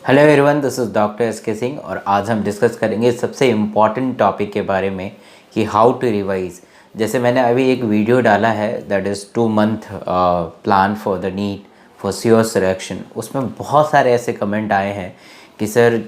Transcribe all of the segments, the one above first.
Hello everyone, this is doctor S के सिंह और आज हम डिस्कस करेंगे सबसे इम्पॉर्टेंट टॉपिक के बारे में कि हाउ टू रिवाइज। जैसे मैंने अभी एक वीडियो डाला है that is 2 month plan for the NEET for sure selection. उसमें बहुत सारे ऐसे कमेंट आए हैं कि सर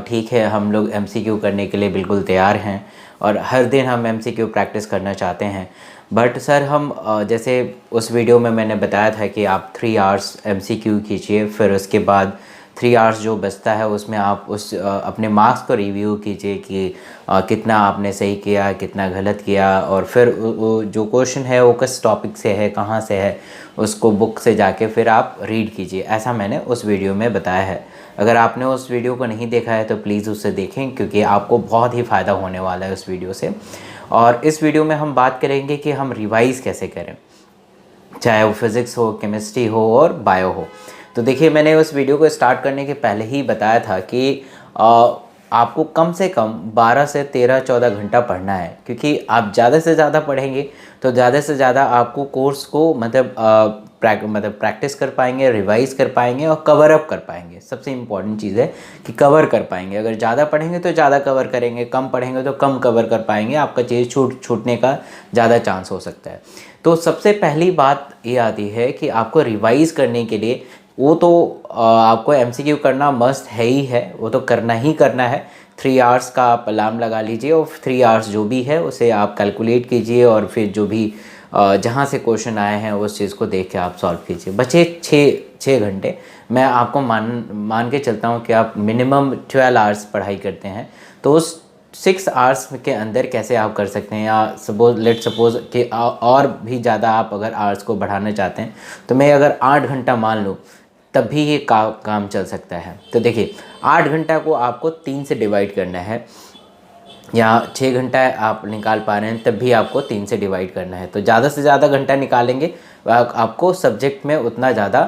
ठीक है, हम लोग एमसीक्यू करने के लिए बिल्कुल तैयार हैं और हर दिन हम एमसीक्यू प्रैक्टिस करना चाहते हैं। बट सर हम जैसे उस वीडियो में मैंने बताया था कि आप 3 आवर्स एमसीक्यू कीजिए, फिर उसके बाद 3 आवर्स जो बचता है उसमें आप उस अपने मार्क्स को रिव्यू कीजिए कि कितना आपने सही किया, कितना गलत किया, और फिर वो जो क्वेश्चन है वो किस टॉपिक से है, कहाँ से है, उसको बुक से जाके फिर आप रीड कीजिए। ऐसा मैंने उस वीडियो में बताया है। अगर आपने उस वीडियो को नहीं देखा है तो प्लीज़ उसे देखें, क्योंकि आपको बहुत ही फ़ायदा होने वाला है उस वीडियो से। और इस वीडियो में हम बात करेंगे कि हम रिवाइज़ कैसे करें, चाहे वो फिज़िक्स हो, केमिस्ट्री हो और बायो हो। तो देखिए, मैंने उस वीडियो को स्टार्ट करने के पहले ही बताया था कि आपको कम से कम 12 से 13-14 घंटा पढ़ना है, क्योंकि आप ज़्यादा से ज़्यादा पढ़ेंगे तो ज़्यादा से ज़्यादा आपको कोर्स को प्रैक्टिस कर पाएंगे, रिवाइज़ कर पाएंगे और कवर अप कर पाएंगे। सबसे इम्पॉर्टेंट चीज़ है कि कवर कर पाएंगे। अगर ज़्यादा पढ़ेंगे तो ज़्यादा कवर करेंगे, कम पढ़ेंगे तो कम कवर कर पाएंगे, आपका चीज़ छूटने का ज़्यादा चांस हो सकता है। तो सबसे पहली बात ये आती है कि आपको रिवाइज़ करने के लिए वो तो आपको एमसीक्यू करना मस्ट है ही है, वो तो करना ही करना है। 3 आवर्स का आप अलार्म लगा लीजिए और 3 आवर्स जो भी है उसे आप कैलकुलेट कीजिए और फिर जो भी जहाँ से क्वेश्चन आए हैं उस चीज़ को देख के आप सॉल्व कीजिए। बचे 6 घंटे। मैं आपको मान के चलता हूँ कि आप मिनिमम 12 आवर्स पढ़ाई करते हैं, तो उस 6 आवर्स के अंदर कैसे आप कर सकते हैं, या लेट सपोज कि और भी ज़्यादा आप अगर आवर्स को बढ़ाना चाहते हैं तो मैं अगर 8 घंटा मान लूँ तब भी ये काम चल सकता है। तो देखिए, 8 घंटा को आपको 3 से डिवाइड करना है, या 6 घंटा आप निकाल पा रहे हैं तब भी आपको 3 से डिवाइड करना है। तो ज़्यादा से ज़्यादा घंटा निकालेंगे आपको सब्जेक्ट में उतना ज़्यादा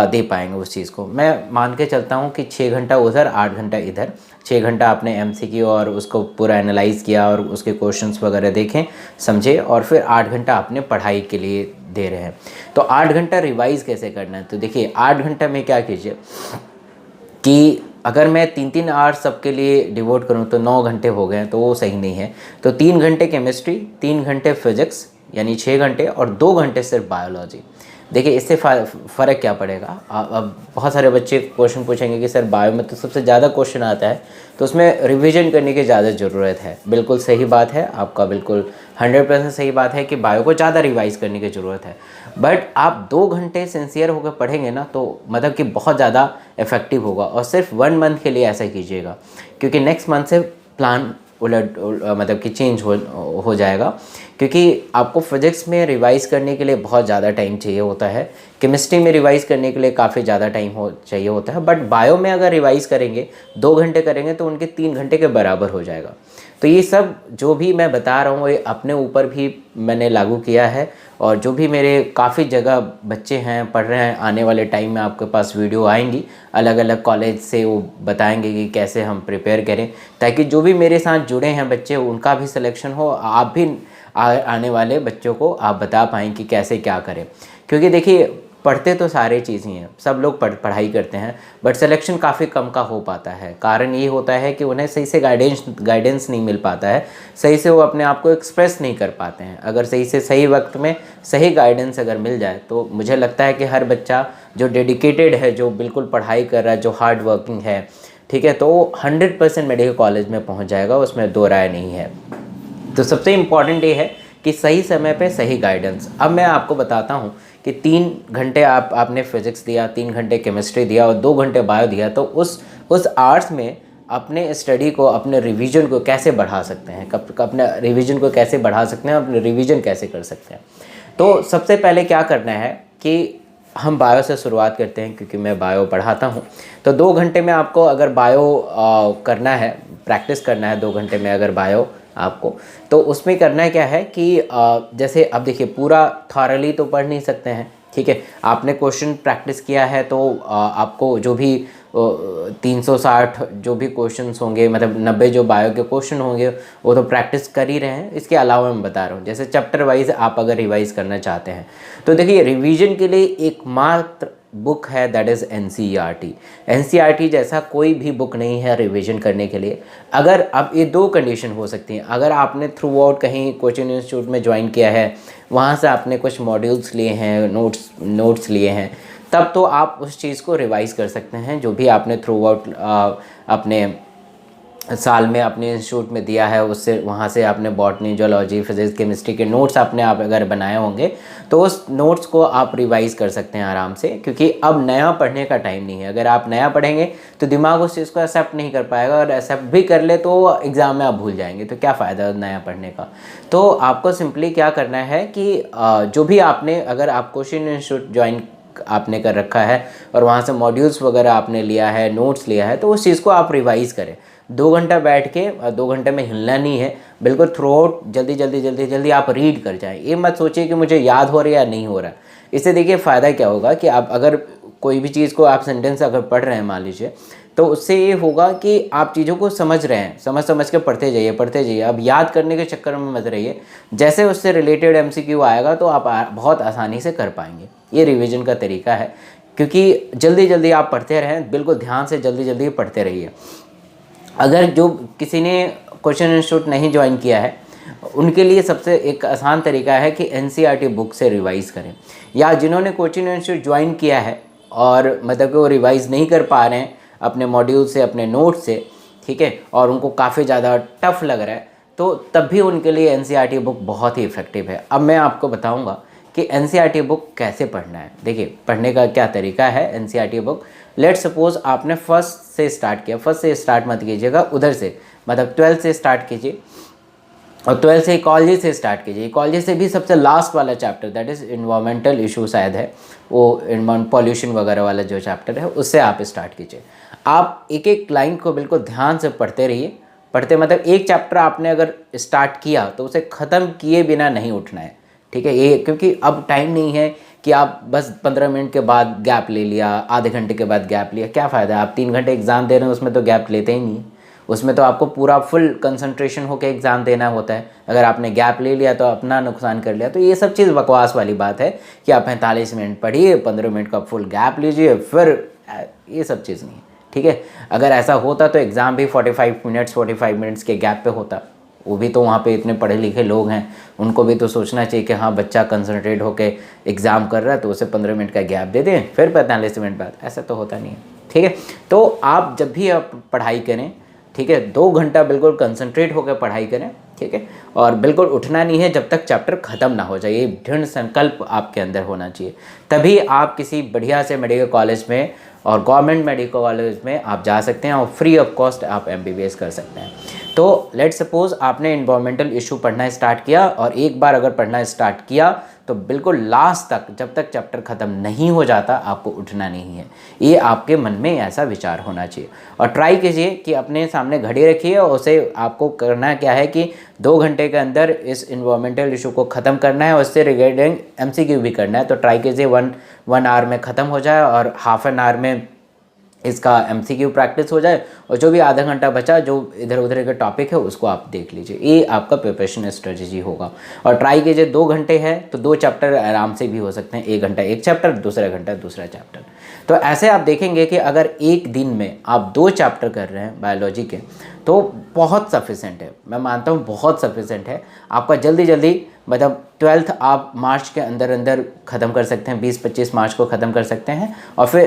दे पाएंगे उस चीज़ को। मैं मान के चलता हूँ कि 6 घंटा उधर, 8 घंटा इधर। 6 घंटा आपने एमसीक्यू और उसको पूरा एनालाइज़ किया और उसके क्वेश्चंस वगैरह देखें, समझे, और फिर 8 घंटा आपने पढ़ाई के लिए दे रहे हैं। तो 8 घंटा रिवाइज़ कैसे करना है, तो देखिए 8 घंटा में क्या कीजिए कि अगर मैं 3-3 आवर्स सबके लिए डिवोट करूं तो 9 घंटे हो गए, तो वो सही नहीं है। तो 3 घंटे केमिस्ट्री, 3 घंटे फिजिक्स यानी 6 घंटे, और 2 घंटे सिर्फ बायोलॉजी। देखिए, इससे फ़र्क क्या पड़ेगा। अब बहुत सारे बच्चे क्वेश्चन पूछेंगे कि सर बायो में तो सबसे ज़्यादा क्वेश्चन आता है, तो उसमें रिवीजन करने की ज़्यादा ज़रूरत है। बिल्कुल सही बात है आपका, बिल्कुल 100% सही बात है कि बायो को ज़्यादा रिवाइज़ करने की ज़रूरत है। बट आप 2 घंटे सिंसियर होकर पढ़ेंगे ना, तो मतलब कि बहुत ज़्यादा इफ़ेक्टिव होगा। और सिर्फ 1 मंथ के लिए ऐसा कीजिएगा, क्योंकि नेक्स्ट मंथ से प्लान मतलब कि चेंज हो जाएगा। क्योंकि आपको फिज़िक्स में रिवाइज़ करने के लिए बहुत ज़्यादा टाइम चाहिए होता है, केमिस्ट्री में रिवाइज़ करने के लिए काफ़ी ज़्यादा टाइम चाहिए होता है। बट बायो में अगर रिवाइज़ करेंगे, 2 घंटे करेंगे तो उनके 3 घंटे के बराबर हो जाएगा। तो ये सब जो भी मैं बता रहा हूँ ये अपने ऊपर भी मैंने लागू किया है, और जो भी मेरे काफ़ी जगह बच्चे हैं पढ़ रहे हैं, आने वाले टाइम में आपके पास वीडियो आएंगी अलग अलग कॉलेज से, वो बताएंगे कि कैसे हम प्रिपेयर करें, ताकि जो भी मेरे साथ जुड़े हैं बच्चे उनका भी सिलेक्शन हो, आप भी आने वाले बच्चों को आप बता पाएँ कि कैसे क्या करें। क्योंकि देखिए, पढ़ते तो सारे चीज़ ही हैं, सब लोग पढ़ाई करते हैं, बट सिलेक्शन काफ़ी कम का हो पाता है। कारण ये होता है कि उन्हें सही से गाइडेंस नहीं मिल पाता है, सही से वो अपने आप को एक्सप्रेस नहीं कर पाते हैं। अगर सही से सही वक्त में सही गाइडेंस अगर मिल जाए तो मुझे लगता है कि हर बच्चा जो डेडिकेटेड है, जो बिल्कुल पढ़ाई कर रहा है, जो हार्ड वर्किंग है, ठीक है, तो 100% मेडिकल कॉलेज में पहुँच जाएगा, उसमें दो राय नहीं है। तो सबसे इम्पॉर्टेंट ये है कि सही समय पे सही गाइडेंस। अब मैं आपको बताता हूँ कि 3 घंटे आपने फिज़िक्स दिया, 3 घंटे केमिस्ट्री दिया और 2 घंटे बायो दिया, तो उस आवर्स में अपने स्टडी को, अपने रिवीजन को कैसे बढ़ा सकते हैं, अपने रिवीजन को कैसे बढ़ा सकते हैं, अपने रिवीजन कैसे कर सकते हैं। तो सबसे पहले क्या करना है कि हम बायो से शुरुआत करते हैं, क्योंकि मैं बायो पढ़ाता हूँ। तो 2 घंटे में आपको अगर बायो करना है, प्रैक्टिस करना है 2 घंटे में अगर बायो आपको, तो उसमें करना क्या है कि जैसे अब देखिए, पूरा थॉरली तो पढ़ नहीं सकते हैं, ठीक है। आपने क्वेश्चन प्रैक्टिस किया है तो आपको जो भी 360 जो भी क्वेश्चंस होंगे, मतलब 90 जो बायो के क्वेश्चन होंगे वो तो प्रैक्टिस कर ही रहे हैं। इसके अलावा मैं बता रहा हूँ, जैसे चैप्टर वाइज आप अगर रिवाइज़ करना चाहते हैं तो देखिए, रिवीजन के लिए एकमात्र बुक है दैट इज़ एनसीईआरटी। एनसीईआरटी जैसा कोई भी बुक नहीं है रिवीजन करने के लिए। अगर अब ये दो कंडीशन हो सकती हैं, अगर आपने थ्रू आउट कहीं कोचिंग इंस्टीट्यूट में ज्वाइन किया है, वहाँ से आपने कुछ मॉड्यूल्स लिए हैं, नोट्स लिए हैं, तब तो आप उस चीज़ को रिवाइज़ कर सकते हैं जो भी आपने थ्रू आउट अपने साल में अपने इंस्टीट्यूट में दिया है, उससे वहाँ से आपने बॉटनी, जूलॉजी, फिजिक्स, केमिस्ट्री के नोट्स आपने आप अगर बनाए होंगे तो उस नोट्स को आप रिवाइज कर सकते हैं आराम से, क्योंकि अब नया पढ़ने का टाइम नहीं है। अगर आप नया पढ़ेंगे तो दिमाग उस चीज़ को एक्सेप्ट नहीं कर पाएगा, और एक्सेप्ट भी कर ले तो एग्ज़ाम में आप भूल जाएंगे, तो क्या फ़ायदा नया पढ़ने का। तो आपको सिंपली क्या करना है कि जो भी आपने, अगर आप कोचिंग इंस्टीट्यूट ज्वाइन आपने कर रखा है और वहाँ से मॉड्यूल्स वगैरह आपने लिया है, नोट्स लिया है, तो उस चीज़ को आप रिवाइज़ करें। 2 घंटा बैठ के, 2 घंटे में हिलना नहीं है, बिल्कुल थ्रू आउट जल्दी आप रीड कर जाएं। ये मत सोचिए कि मुझे याद हो रहा है या नहीं हो रहा। इससे देखिए फ़ायदा क्या होगा कि आप अगर कोई भी चीज़ को आप सेंटेंस अगर पढ़ रहे हैं मान लीजिए, तो उससे ये होगा कि आप चीज़ों को समझ रहे हैं, समझ के पढ़ते जाइए। अब याद करने के चक्कर में मत रहिए, जैसे उससे रिलेटेड एमसीक्यू आएगा तो आप बहुत आसानी से कर पाएंगे। ये रिवीजन का तरीका है, क्योंकि जल्दी आप पढ़ते रहें, बिल्कुल ध्यान से जल्दी पढ़ते रहिए। अगर जो किसी ने कोचिंग इंस्टीट्यूट नहीं ज्वाइन किया है, उनके लिए सबसे एक आसान तरीका है कि एनसीईआरटी बुक से रिवाइज़ करें, या जिन्होंने कोचिंग इंस्टीट्यूट ज्वाइन किया है और मतलब कि वो रिवाइज़ नहीं कर पा रहे हैं अपने मॉड्यूल से, अपने नोट से, ठीक है, और उनको काफ़ी ज़्यादा टफ लग रहा है, तो तब भी उनके लिए एनसीईआरटी बुक बहुत ही इफ़ेक्टिव है। अब मैं आपको बताऊँगा कि एनसीईआरटी बुक कैसे पढ़ना है। देखिए, पढ़ने का क्या तरीका है एनसीईआरटी बुक। लेट सपोज आपने फर्स्ट से स्टार्ट किया, फर्स्ट से स्टार्ट मत कीजिएगा, उधर से मतलब 12th से स्टार्ट कीजिए, और 12th से इकोलॉजी से स्टार्ट कीजिए। इकोलॉजी से भी सबसे लास्ट वाला chapter that is environmental issue शायद है, वो पॉल्यूशन वगैरह वाला जो चैप्टर है, उससे आप स्टार्ट कीजिए। आप एक एक लाइन को बिल्कुल ध्यान से पढ़ते रहिए। पढ़ते मतलब एक चैप्टर आपने अगर स्टार्ट किया तो उसे ख़त्म किए बिना नहीं उठना है, ठीक है। ये क्योंकि अब टाइम नहीं है कि आप बस 15 मिनट के बाद गैप ले लिया, आधे घंटे के बाद गैप लिया, क्या फ़ायदा। आप 3 घंटे एग्ज़ाम दे रहे हैं, उसमें तो गैप लेते ही नहीं, उसमें तो आपको पूरा फुल कंसंट्रेशन होकर एग्ज़ाम देना होता है। अगर आपने गैप ले लिया तो अपना नुकसान कर लिया। तो ये सब चीज़ बकवास वाली बात है कि आप 45 मिनट पढ़िए, 15 मिनट का फुल गैप लीजिए, फिर ये सब चीज़ नहीं है, ठीक है। अगर ऐसा होता तो एग्ज़ाम भी 45 मिनट्स के गैप पे होता। वो भी तो वहाँ पे इतने पढ़े लिखे लोग हैं, उनको भी तो सोचना चाहिए कि हाँ बच्चा कंसंट्रेट होकर एग्ज़ाम कर रहा है तो उसे 15 मिनट का गैप दे दें, फिर 45 मिनट बाद। ऐसा तो होता नहीं है, ठीक है। तो आप जब भी आप पढ़ाई करें, ठीक है, 2 घंटा बिल्कुल कंसंट्रेट होकर पढ़ाई करें, ठीक है, और बिल्कुल उठना नहीं है जब तक चैप्टर ख़त्म ना हो जाए। ये दृढ़ संकल्प आपके अंदर होना चाहिए, तभी आप किसी बढ़िया से मेडिकल कॉलेज में और गवर्नमेंट मेडिकल कॉलेज में आप जा सकते हैं और फ्री ऑफ कॉस्ट आप MBBS कर सकते हैं। तो लेट सपोज आपने इन्वायरमेंटल इशू पढ़ना स्टार्ट किया, और एक बार अगर पढ़ना स्टार्ट किया तो बिल्कुल लास्ट तक, जब तक चैप्टर ख़त्म नहीं हो जाता, आपको उठना नहीं है। ये आपके मन में ऐसा विचार होना चाहिए। और ट्राई कीजिए कि अपने सामने घड़ी रखिए, और उसे आपको करना क्या है कि 2 घंटे के अंदर इस इन्वायरमेंटल इशू को ख़त्म करना है, और उससे रिगार्डिंग MCQ भी करना है। तो ट्राई कीजिए 1 आवर में ख़त्म हो जाए, और हाफ एन आवर में इसका MCQ प्रैक्टिस हो जाए, और जो भी आधा घंटा बचा जो इधर उधर का टॉपिक है उसको आप देख लीजिए। ये आपका प्रिपरेशन स्ट्रेटजी होगा। और ट्राई कीजिए 2 घंटे है तो 2 चैप्टर आराम से भी हो सकते हैं, 1 घंटा 1 चैप्टर, दूसरा घंटा दूसरा चैप्टर। तो ऐसे आप देखेंगे कि अगर एक दिन में आप 2 चैप्टर कर रहे हैं बायोलॉजी के, तो बहुत सफिशेंट है। मैं मानता हूँ बहुत सफिशेंट है। आपका जल्दी मतलब 12th आप मार्च के अंदर ख़त्म कर सकते हैं, 20-25 मार्च को ख़त्म कर सकते हैं, और फिर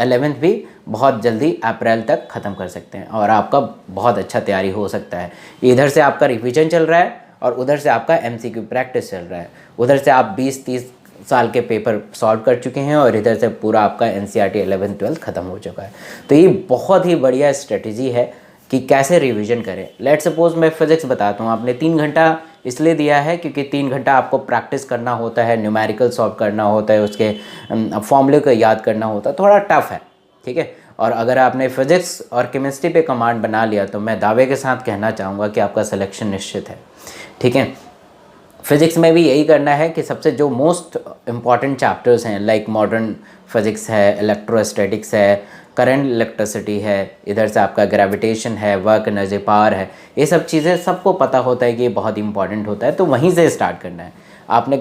11th भी बहुत जल्दी अप्रैल तक ख़त्म कर सकते हैं, और आपका बहुत अच्छा तैयारी हो सकता है। इधर से आपका रिवीजन चल रहा है और उधर से आपका MCQ प्रैक्टिस चल रहा है। उधर से आप 20-30 साल के पेपर सॉल्व कर चुके हैं, और इधर से पूरा आपका NCERT 11th-12th ख़त्म हो चुका है। तो ये बहुत ही बढ़िया स्ट्रेटजी है कि कैसे रिवीजन करें। लेट सपोज मैं फिज़िक्स बताता हूँ, आपने 3 घंटा इसलिए दिया है क्योंकि 3 घंटा आपको प्रैक्टिस करना होता है, न्यूमेरिकल सॉल्व करना होता है, उसके फॉर्मूले को याद करना होता है, थोड़ा टफ है, ठीक है। और अगर आपने फिज़िक्स और केमिस्ट्री पे कमांड बना लिया तो मैं दावे के साथ कहना चाहूँगा कि आपका सिलेक्शन निश्चित है, ठीक है। फिज़िक्स में भी यही करना है कि सबसे जो मोस्ट इम्पॉर्टेंट चैप्टर्स हैं, लाइक मॉडर्न फिज़िक्स है, इलेक्ट्रोस्टैटिक्स है, करंट इलेक्ट्रिसिटी है, इधर से आपका ग्रेविटेशन है, वर्क एनर्जी पावर है, ये सब चीज़ें सबको पता होता है कि ये बहुत इंपॉर्टेंट होता है, तो वहीं से स्टार्ट करना है। आपने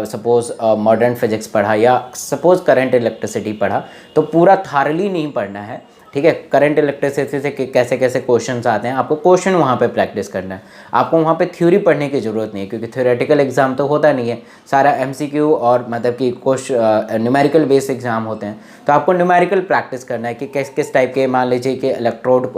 सपोज मॉडर्न फिजिक्स पढ़ा या सपोज करंट इलेक्ट्रिसिटी पढ़ा, तो पूरा थारली नहीं पढ़ना है, ठीक है। करंट इलेक्ट्रिसिटी से कैसे कैसे क्वेश्चंस आते हैं, आपको क्वेश्चन वहाँ पे प्रैक्टिस करना है। आपको वहाँ पे थ्योरी पढ़ने की ज़रूरत नहीं है, क्योंकि थ्योरेटिकल एग्जाम तो होता नहीं है, सारा एमसीक्यू और मतलब कि न्यूमेरिकल बेस्ड एग्जाम होते हैं। तो आपको न्यूमेरिकल प्रैक्टिस करना है कि किस किस टाइप के, मान लीजिए कि इलेक्ट्रोड,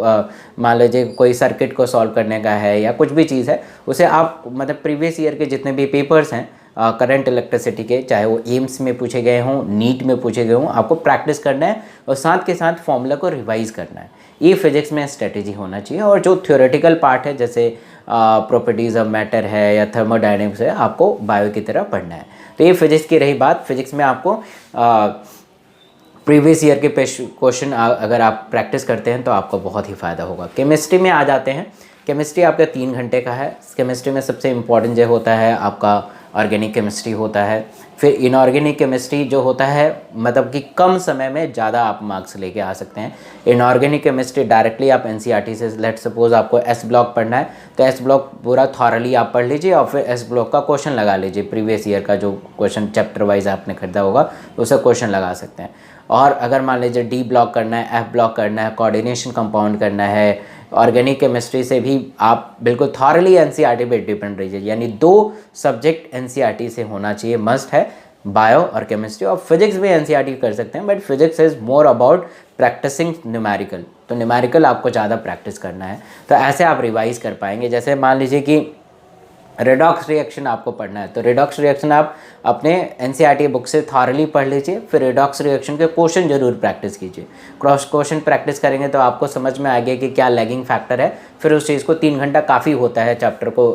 मान लीजिए कोई सर्किट को सॉल्व करने का है या कुछ भी चीज़ है, उसे आप मतलब प्रीवियस ईयर के जितने भी पेपर्स हैं करंट इलेक्ट्रिसिटी के, चाहे वो एम्स में पूछे गए हों, नीट में पूछे गए हों, आपको प्रैक्टिस करना है और साथ के साथ फॉर्मूला को रिवाइज करना है। ये फिजिक्स में स्ट्रेटेजी होना चाहिए। और जो थ्योरेटिकल पार्ट है, जैसे प्रॉपर्टीज़ ऑफ मैटर है या थर्मोडायनेमिक्स है, आपको बायो की तरह पढ़ना है। तो ये फिजिक्स की रही बात। फिजिक्स में आपको प्रीवियस ईयर के क्वेश्चन अगर आप प्रैक्टिस करते हैं तो आपको बहुत ही फ़ायदा होगा। केमिस्ट्री में आ जाते हैं। केमिस्ट्री आपका 3 घंटे का है। केमिस्ट्री में सबसे इम्पॉर्टेंट जो होता है आपका ऑर्गेनिक केमिस्ट्री होता है। फिर इनऑर्गेनिक केमिस्ट्री जो होता है, मतलब कि कम समय में ज़्यादा आप मार्क्स लेके आ सकते हैं। इनऑर्गेनिक केमिस्ट्री डायरेक्टली आप एनसीईआरटी से, लेट सपोज आपको एस ब्लॉक पढ़ना है तो एस ब्लॉक पूरा थॉरली आप पढ़ लीजिए और फिर एस ब्लॉक का क्वेश्चन लगा लीजिए। प्रीवियस ईयर का जो क्वेश्चन चैप्टर वाइज आपने खरीदा होगा उसे क्वेश्चन लगा सकते हैं। और अगर मान लीजिए डी ब्लॉक करना है, एफ ब्लॉक करना है, कोऑर्डिनेशन कंपाउंड करना है, ऑर्गेनिक केमिस्ट्री से भी आप बिल्कुल थॉरली एनसीईआरटी पे डिपेंड रहिए। यानी 2 सब्जेक्ट एनसीईआरटी से होना चाहिए, मस्ट है, बायो और केमिस्ट्री। और फिजिक्स भी एनसीईआरटी कर सकते हैं, but physics is more about practising numerical. तो न्यूमेरिकल आपको ज़्यादा प्रैक्टिस करना है, तो ऐसे आप रिवाइज कर पाएंगे। जैसे मान लीजिए कि रेडॉक्स रिएक्शन आपको पढ़ना है, तो रेडॉक्स रिएक्शन आप अपने एनसीईआरटी बुक से थॉरली पढ़ लीजिए। फिर रेडॉक्स रिएक्शन के क्वेश्चन जरूर प्रैक्टिस कीजिए। क्रॉस क्वेश्चन प्रैक्टिस करेंगे तो आपको समझ में आ गया कि क्या लैगिंग फैक्टर है। फिर उस चीज़ को 3 घंटा काफ़ी होता है चैप्टर को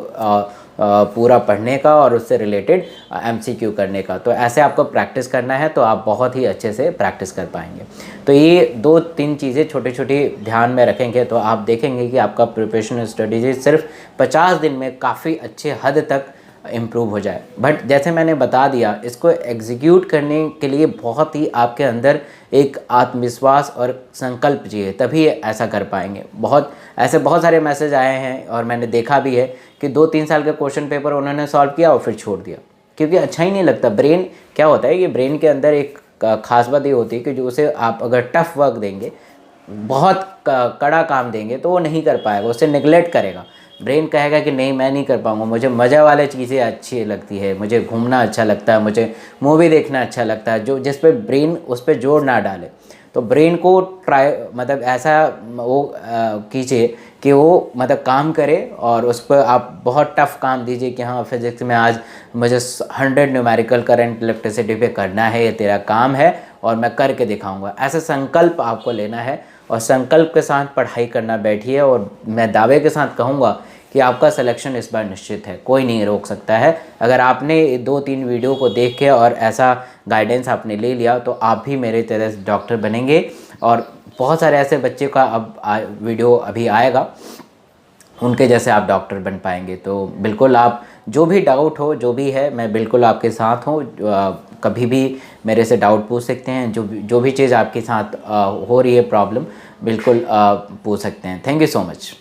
पूरा पढ़ने का और उससे रिलेटेड एमसीक्यू करने का। तो ऐसे आपको प्रैक्टिस करना है तो आप बहुत ही अच्छे से प्रैक्टिस कर पाएंगे। तो ये 2-3 चीज़ें छोटी छोटी ध्यान में रखेंगे तो आप देखेंगे कि आपका प्रिपरेशन स्ट्रेटेजी सिर्फ 50 दिन में काफ़ी अच्छे हद तक इम्प्रूव हो जाए। बट जैसे मैंने बता दिया, इसको एग्जीक्यूट करने के लिए बहुत ही आपके अंदर एक आत्मविश्वास और संकल्प चाहिए, तभी ऐसा कर पाएंगे। बहुत सारे मैसेज आए हैं और मैंने देखा भी है कि 2-3 साल के क्वेश्चन पेपर उन्होंने सॉल्व किया और फिर छोड़ दिया, क्योंकि अच्छा ही नहीं लगता। ब्रेन क्या होता है कि ब्रेन के अंदर एक खास बात ये होती है कि जो उसे आप अगर टफ वर्क देंगे, बहुत कड़ा काम देंगे, तो वो नहीं कर पाएगा, उसे निगलेक्ट करेगा। ब्रेन कहेगा कि नहीं, मैं नहीं कर पाऊँगा, मुझे मज़ा वाले चीज़ें अच्छी लगती है, मुझे घूमना अच्छा लगता है, मुझे मूवी देखना अच्छा लगता है, जो जिस पे ब्रेन उस पर जोर ना डाले। तो ब्रेन को मतलब ऐसा वो कीजिए कि वो मतलब काम करे और उस पर आप बहुत टफ काम दीजिए कि हाँ फिजिक्स में आज मुझे 100 न्यूमेरिकल करंट इलेक्ट्रिसिटी पे करना है, ये तेरा काम है और मैं करके दिखाऊंगा। ऐसा संकल्प आपको लेना है और संकल्प के साथ पढ़ाई करना बैठिए। और मैं दावे के साथ कहूँगा कि आपका सिलेक्शन इस बार निश्चित है, कोई नहीं रोक सकता है। अगर आपने 2-3 वीडियो को देख के और ऐसा गाइडेंस आपने ले लिया तो आप भी मेरे तरह डॉक्टर बनेंगे। और बहुत सारे ऐसे बच्चे का अब वीडियो अभी आएगा, उनके जैसे आप डॉक्टर बन पाएंगे। तो बिल्कुल आप जो भी डाउट हो, जो भी है, मैं बिल्कुल आपके साथ हूँ। कभी भी मेरे से डाउट पूछ सकते हैं। जो भी चीज़ आपके साथ हो रही है प्रॉब्लम, बिल्कुल पूछ सकते हैं। Thank you so much.